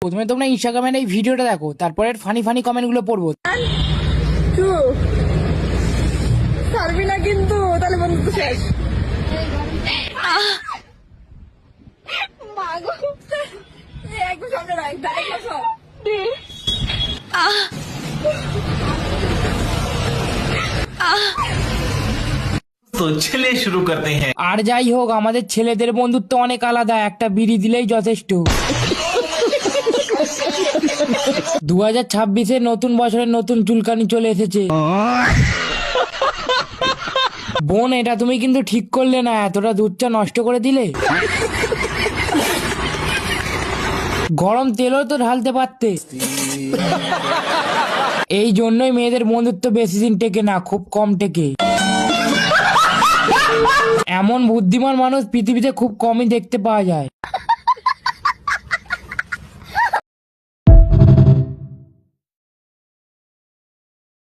প্রথমে তোমরা ইনস্টাগ্রামের এই ভিডিওটা দেখো, তারপরে ফানি ফানি কমেন্ট গুলো পড়বো। পারবি না কিন্তু, তাহলে বন্ধু শেষ। মাগো একটু সামনে রাখ, ডাইরেক্ট সব तो चलिए शुरू करते हैं। আর যাই হোক, আমাদের ছেলেদের বন্ধুত্ব অনেক আলাদা, একটা বিড়ি দিলেই যথেষ্ট। 2026-এর নতুন বছরের নতুন চুলকানি চলে এসেছে। বোন, এটা তুমি কিন্তু ঠিক করলে না, এতটা দুধটা নষ্ট করে দিলে। গরম তেলও তো ঢালতে পারতে। এই জন্যই মেয়েদের বন্ধুত্ব বেশি দিন টেকে না, খুব কম টেকে। এমন বুদ্ধিমান মানুষ পৃথিবীতে খুব কমই দেখতে পাওয়া যায়।